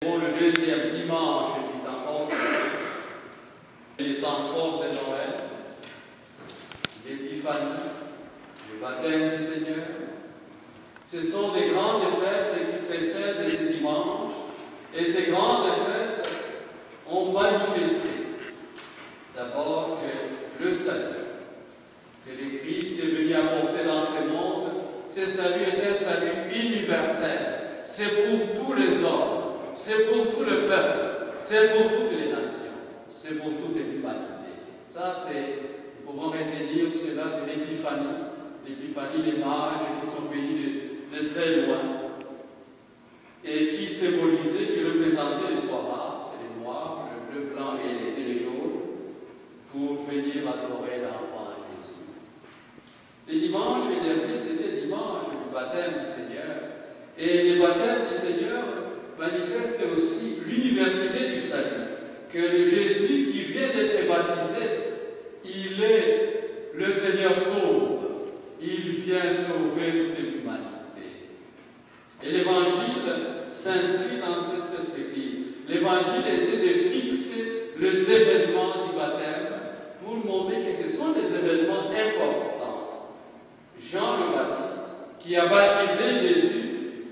Pour le deuxième dimanche du temps ordinaire, les temps forts de Noël, l'Épiphanie, le baptême du Seigneur. Ce sont des grandes fêtes qui précèdent ces dimanches, et ces grandes fêtes ont manifesté d'abord que le salut, que le Christ est venu apporter dans ce monde, ce salut est un salut universel. C'est pour tous les hommes, c'est pour tout le peuple, c'est pour toutes les nations, c'est pour toute l'humanité. Ça, c'est, nous pouvons retenir cela de l'épiphanie des mages qui sont venus de très loin et qui symbolisaient, qui représentaient les trois races, les noirs, le bleu, blanc et les jaunes, pour venir adorer l'enfant Jésus. Les dimanches derniers, c'était le dimanche du baptême du Seigneur. Et le baptême du Seigneur manifeste aussi l'université du salut. Que le Jésus qui vient d'être baptisé, il est le Seigneur sauve. Il vient sauver toute l'humanité. Et l'Évangile s'inscrit dans cette perspective. L'Évangile essaie de fixer les événements du baptême pour montrer que ce sont des événements importants. Jean le Baptiste, qui a baptisé Jésus,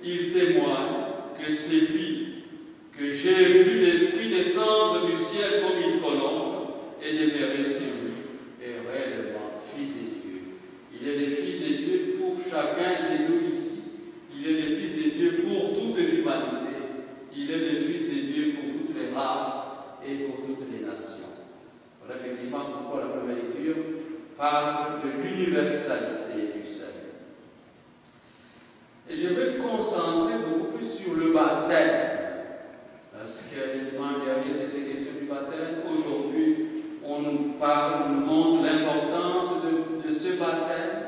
il témoigne que c'est lui, que j'ai vu l'Esprit descendre du ciel comme une colombe et demeurer sur lui, et réellement Fils de Dieu. Il est le Fils de Dieu pour chacun de nous ici. Il est le Fils de Dieu pour toute l'humanité. Il est le Fils de Dieu pour toutes les races et pour toutes les nations. Voilà effectivement pourquoi la première lecture parle de l'universalité du salut. Et je vais me concentrer beaucoup plus sur le baptême, parce que le dimanche dernier c'était question du baptême. Aujourd'hui, on nous parle, on nous montre l'importance de ce baptême.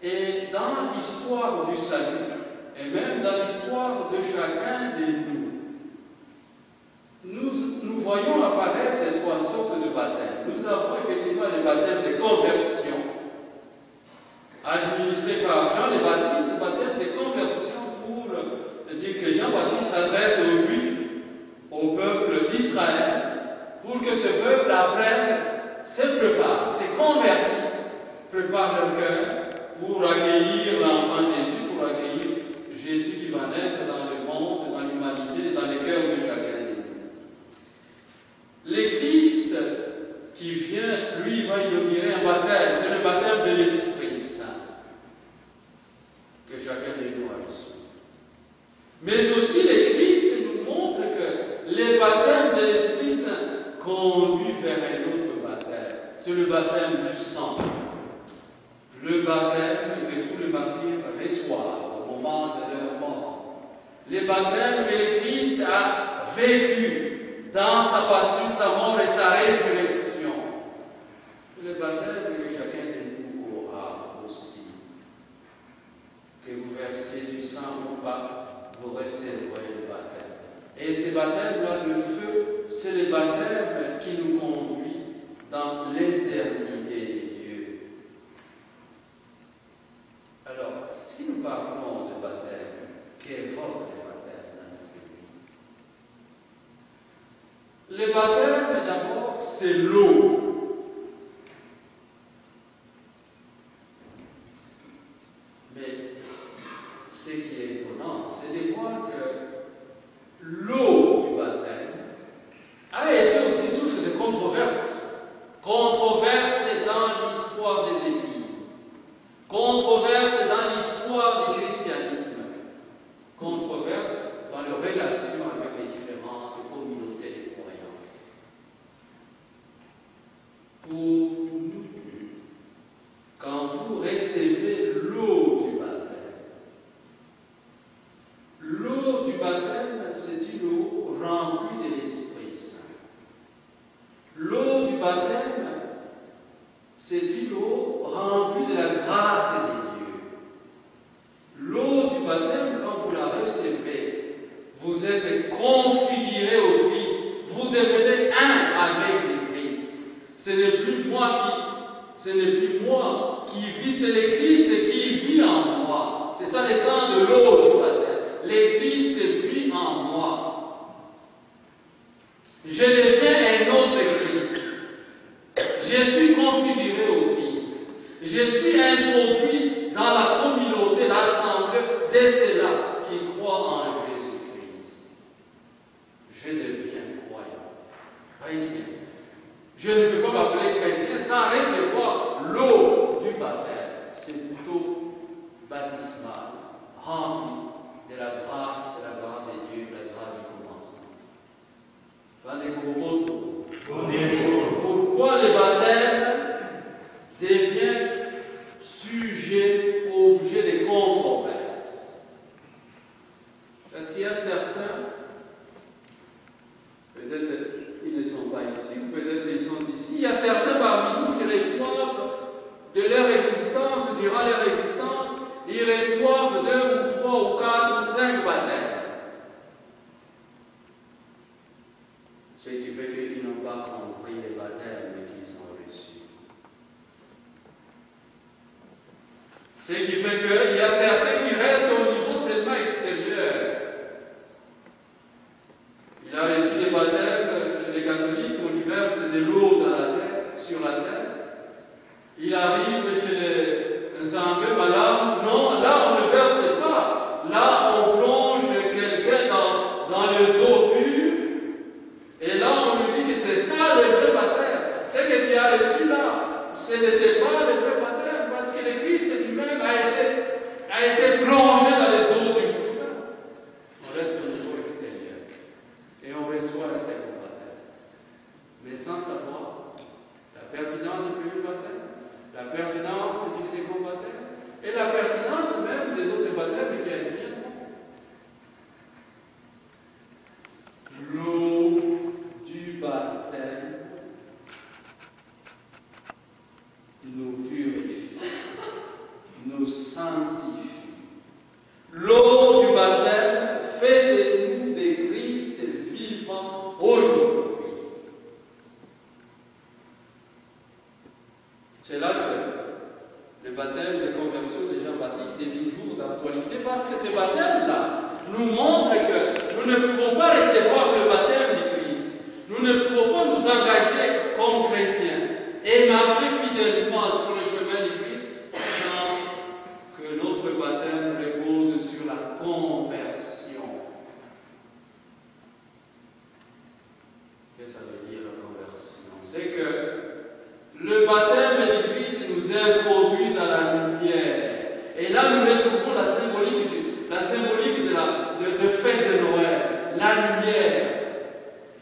Et dans l'histoire du salut, et même dans l'histoire de chacun de nous voyons apparaître les trois sortes de baptêmes. Nous avons effectivement le baptême de conversion, administré par Jean le Baptiste, le baptême de conversion pour dire que Jean-Baptiste s'adresse aux Juifs, au peuple d'Israël, pour que ce peuple apprenne, se prépare, se convertisse, prépare leur cœur pour accueillir l'enfant Jésus, pour accueillir Jésus qui va naître dans le monde, dans l'humanité, dans le cœur de chacun de nous. Le Christ qui vient, lui, va inaugurer un baptême, c'est le baptême de l'Esprit Saint que chacun de nous a reçu. Mais aussi le Christ nous montre que le baptême de l'Esprit Saint conduit vers un autre baptême. C'est le baptême du sang. Le baptême que tous les martyrs reçoivent au moment de leur mort. Le baptême que le Christ a vécu dans sa passion, sa mort et sa résurrection. Le baptême que chacun de nous aura aussi. Que vous versiez du sang ou pas, vous recevrez le baptême. Et ce baptême-là de feu, c'est le baptême qui nous conduit dans l'éternité de Dieu. Alors, si nous parlons de baptême, qu'évoque le baptême dans notre vie? Le baptême, d'abord, c'est l'eau. Mais ce qui est étonnant, c'est de voir que l'eau du baptême a été aussi source de controverses. Controverses dans l'histoire des églises. Controverses dans l'histoire du christianisme. Controverses dans les relations avec les différentes communautés de croyants. Pour nous, quand vous recevez l'eau du baptême, c'est une eau remplie de l'Esprit Saint. L'eau du baptême, c'est une eau remplie de la grâce de Dieu. L'eau du baptême, quand vous la recevez, vous êtes configuré au Christ. Vous devenez un avec le Christ. Ce n'est plus moi qui vis, c'est le Christ qui vit en moi. C'est ça le sens de l'eau du baptême. Le Christ vit en moi. je suis configuré au Christ. Je suis introduit dans la communauté, l'assemblée de ceux-là qui croient en Jésus-Christ. Je deviens croyant, chrétien. Je ne peux pas m'appeler chrétien sans recevoir l'eau du baptême. C'est plutôt baptismal, rempli de la grâce de Dieu, la grâce du commencement. Pourquoi le baptême devient objet de controverse? Parce qu'il y a certains, peut-être ils ne sont pas ici, ou peut-être ils sont ici, il y a certains parmi nous qui reçoivent de leur existence, durant leur existence, ils reçoivent 2 ou 3 ou 4 ou 5 baptêmes. Ce qui fait qu'ils n'ont pas compris les baptêmes qu'ils ont reçus. Ce qui fait qu'il y a certains qui restent au niveau seulement extérieur. Il a reçu des baptêmes chez les catholiques, on lui verse de l'eau dans la tête, sur la tête. Il arrive chez les Anglais, madame, non, là on ne verse pas. Là on plonge quelqu'un dans les eaux pures. Et là on lui dit que c'est ça le vrai baptême. Ce que tu as reçu là, ce n'était pas le vrai baptême, parce que le Christ lui-même a été plongé dans les eaux du Jourdain. On reste au niveau extérieur. Et on reçoit le second baptême. Mais sans savoir la pertinence du premier baptême, la pertinence du second baptême, et la pertinence même des autres baptêmes qui adviennent. L'eau du baptême nous purifie, nous sanctifie. L'eau du baptême fait de nous des Christ vivants aujourd'hui. C'est là que le baptême de conversion de Jean-Baptiste est toujours d'actualité, parce que ce baptême-là nous montre que nous ne pouvons pas recevoir le baptême du Christ. Nous ne pouvons pas nous engager comme chrétiens et marcher fidèlement sur le chemin du Christ sans que notre baptême repose sur la conversion. Qu'est-ce que ça veut dire la conversion? C'est que le baptême du Christ nous introduit dans la lumière. Et là, nous retrouvons la symbolique de fête de Noël. La lumière.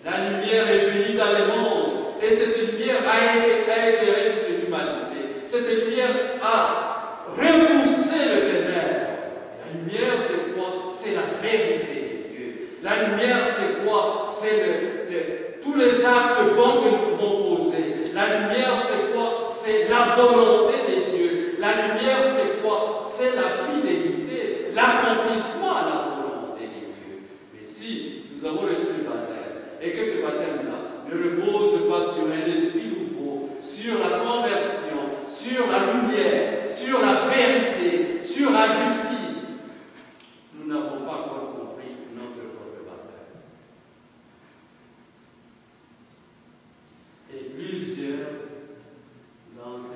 La lumière est venue dans le monde. Et cette lumière a éclairé toute l'humanité. Cette lumière a repoussé le ténèbre. La lumière, c'est quoi? C'est la vérité de Dieu. La lumière, c'est quoi? C'est tous les actes bons que nous pouvons poser. La lumière, c'est quoi? C'est la volonté de Dieu. La lumière, c'est quoi? C'est la fidélité, l'accomplissement à la volonté de Dieu. Mais si nous avons reçu le baptême, et que ce baptême-là ne repose pas sur un esprit nouveau, sur la conversion, sur la lumière, sur la vérité, sur la justice, nous n'avons pas encore compris notre propre baptême. Et plusieurs d'entre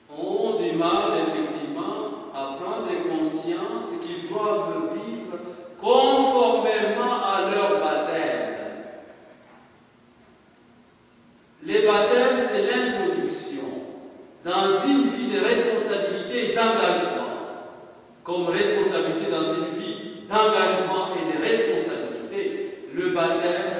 nous ont du mal effectivement à prendre conscience qu'ils doivent vivre conformément à leur baptême. Le baptême, c'est l'introduction dans une vie de responsabilité et d'engagement. Comme responsabilité dans une vie d'engagement et de responsabilité, le baptême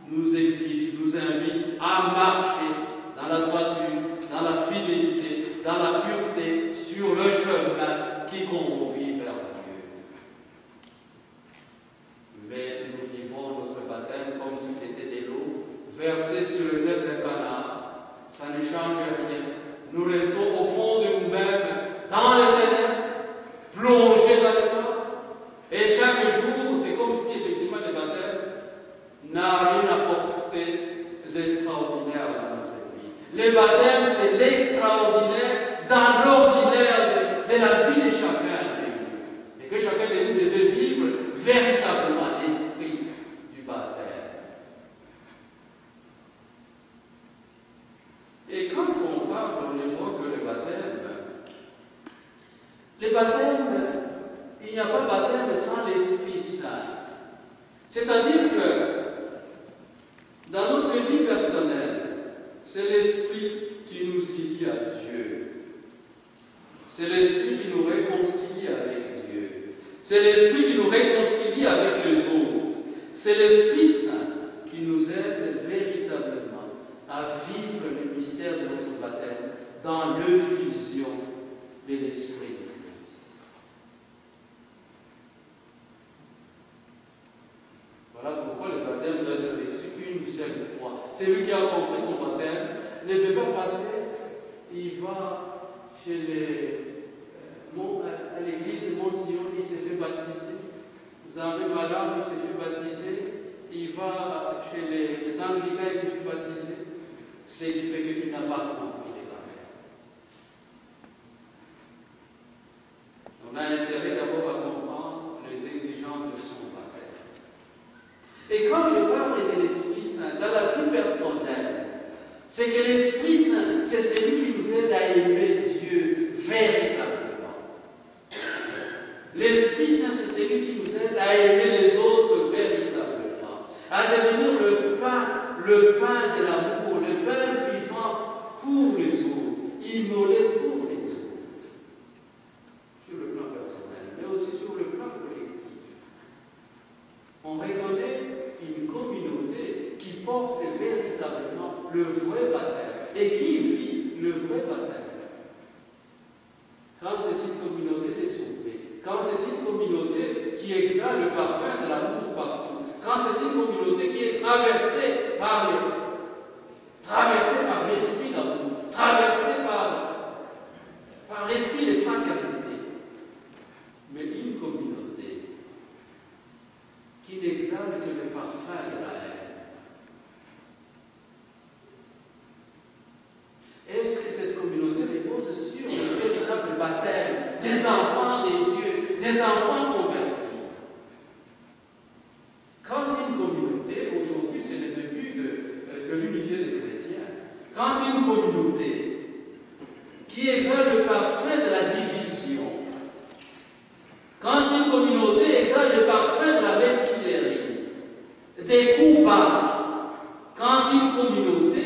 nous exige, nous invite à marcher dans la droiture, dans la fidélité, dans la pureté, sur le chemin qui conduit vers Dieu. Mais nous vivons notre baptême comme si c'était de l'eau versée sur les ailes de Canaan. Ça ne change rien. Nous restons au fond de nous-mêmes, dans les ténèbres, plongés dans les morts. Et chaque jour, c'est comme si effectivement le baptême n'a rien apporté d'extraordinaire dans notre vie. Le baptême, c'est l'extraordinaire dans l'ordinaire de la vie de chacun de nous. Et que chacun de nous devait vivre véritablement l'esprit C'est-à-dire que dans notre vie personnelle, c'est l'Esprit qui nous unit à Dieu. C'est l'Esprit qui nous réconcilie avec Dieu. C'est l'Esprit qui nous réconcilie avec les autres. C'est l'Esprit Saint qui nous aide véritablement à vivre le mystère de notre baptême dans l'effusion de l'Esprit de Christ. Voilà pourquoi le baptême doit être reçu une seule fois. Celui qui a compris son baptême ne peut pas passer, il va chez à l'église Mont-Sion, il s'est fait baptiser. Zambé Malam, il s'est fait baptiser. Il va chez les Anglicans, il s'est fait baptiser. Ce qui fait qu'il n'a pas compris les baptêmes. On a intérêt d'abord à comprendre les exigences de son baptême. Et quand je parle de l'Esprit Saint, dans la vie personnelle, c'est que l'Esprit Saint, c'est celui qui nous aide à aimer Dieu véritablement. L'Esprit Saint, c'est celui qui nous aide à aimer les autres véritablement, à devenir le pain de l'amour, le pain vivant pour les autres, immolé pour les autres, sur le plan personnel, mais aussi sur le plan collectif. On reconnaît une communauté qui porte véritablement le vrai baptême et qui vit le vrai baptême. Quand c'est une communauté des sauvés, quand c'est une communauté qui exhale le parfum de l'amour partout, quand c'est une communauté qui est traversée par l'esprit d'amour, traversée par l'esprit de fraternité, mais une communauté qui n'exhale que le parfum de la haine. Est-ce que cette communauté repose sur le véritable baptême des enfants de Dieu, des enfants convertis? Quand une communauté, aujourd'hui c'est le début de l'unité des chrétiens, quand une communauté qui exhale le parfum de la division, quand une communauté exhale le parfum de la mesquinerie, des coups bas, quand une communauté,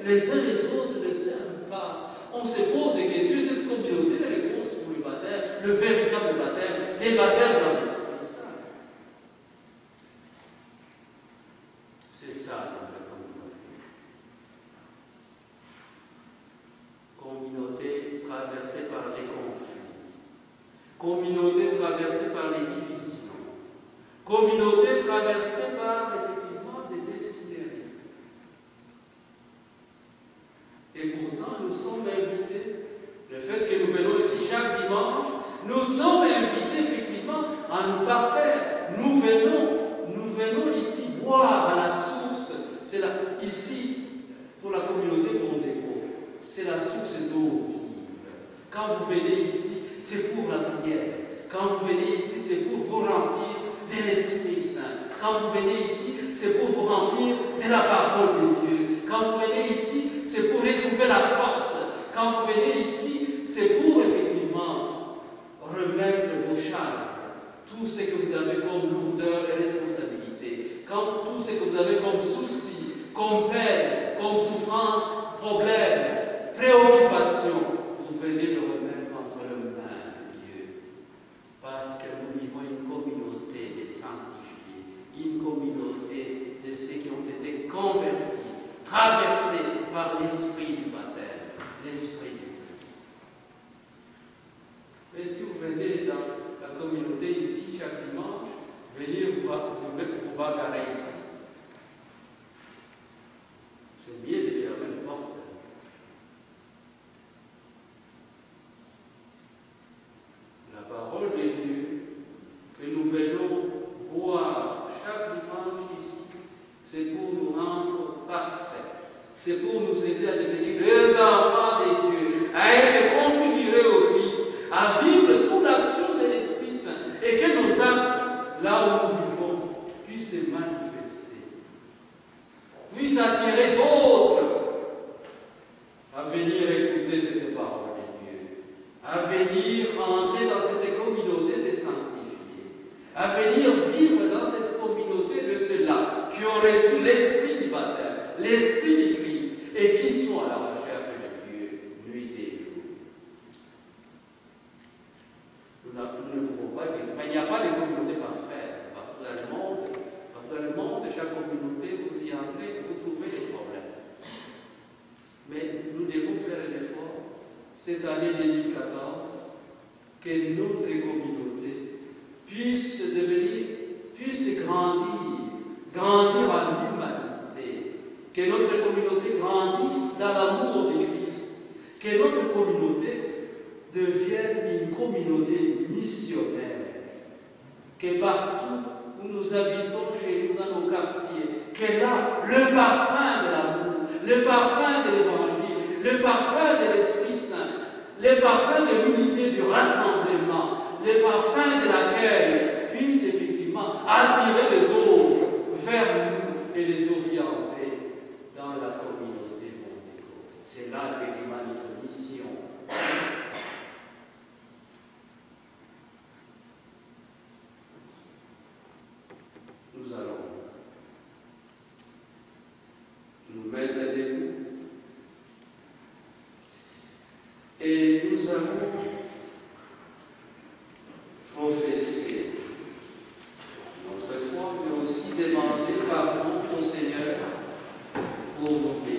les uns les autres ne s'aiment pas, on se pose des questions. Cette communauté, la réponse pour le baptême, le véritable baptême, les baptêmes dans l'Esprit Saint. C'est ça notre communauté. Communauté traversée par les conflits, communauté traversée par les divisions, communauté traversée par effectivement des mesquineries. Et pourtant, nous sommes invités, le fait que nous venons ici chaque dimanche, nous sommes invités effectivement à nous parfaire. Nous venons ici boire à la source. C'est là, ici, pour la communauté Mondéco, c'est la source d'eau vive. Quand vous venez ici, c'est pour la prière. Quand vous venez ici, c'est pour vous remplir de l'Esprit Saint. Quand vous venez ici, c'est pour vous remplir de la parole de Dieu. Quand vous venez ici, c'est pour retrouver la force. Quand vous venez ici, c'est pour effectivement remettre vos charges, tout ce que vous avez comme lourdeur et responsabilité, tout ce que vous avez comme souci, comme peine, comme souffrance, problème, préoccupation, vous venez le remettre entre les mains de Dieu. Parce que nous vivons une communauté des sanctifiés, une communauté de ceux qui ont été convertis, traversés par l'esprit du baptême, l'esprit du Christ. Mais si vous venez dans la communauté ici, chaque dimanche, venir vous bagarrer ici. C'est bien de fermer les portes. La parole de Dieu que nous venons boire chaque dimanche ici, c'est pour nous rendre parfaits. C'est pour nous aider à devenir les enfants de Dieu, à être configurés au Christ, à vivre sous l'action de l'Esprit Saint, et que nos actes, là où nous vivons, puissent se manifester, puissent attirer d'autres à venir écouter cette parole de Dieu, à venir entrer dans cette communauté des sanctifiés, à venir vivre dans cette communauté le ont reçu l'esprit du baptême, l'esprit du Christ, et qui sont à la recherche de Dieu nuit et jour. Nous ne pouvons pas, effectivement, il n'y a pas de communauté parfaite. Partout dans le monde, chaque communauté, vous y entrez, vous trouvez des problèmes. Mais nous devons faire un effort, cette année 2014, que notre communauté puisse grandir en humanité, que notre communauté grandisse dans l'amour du Christ, que notre communauté devienne une communauté missionnaire, que partout où nous habitons chez nous dans nos quartiers, que là, le parfum de l'amour, le parfum de l'évangile, le parfum de l'Esprit Saint, le parfum de l'unité du rassemblement, le parfum de l'accueil puisse effectivement attirer les autres vers nous et les orienter dans la communauté mondiale. C'est là effectivement notre mission. Nous allons nous mettre debout et nous allons professer notre foi, mais aussi demander pardon au Seigneur pour nos péchés.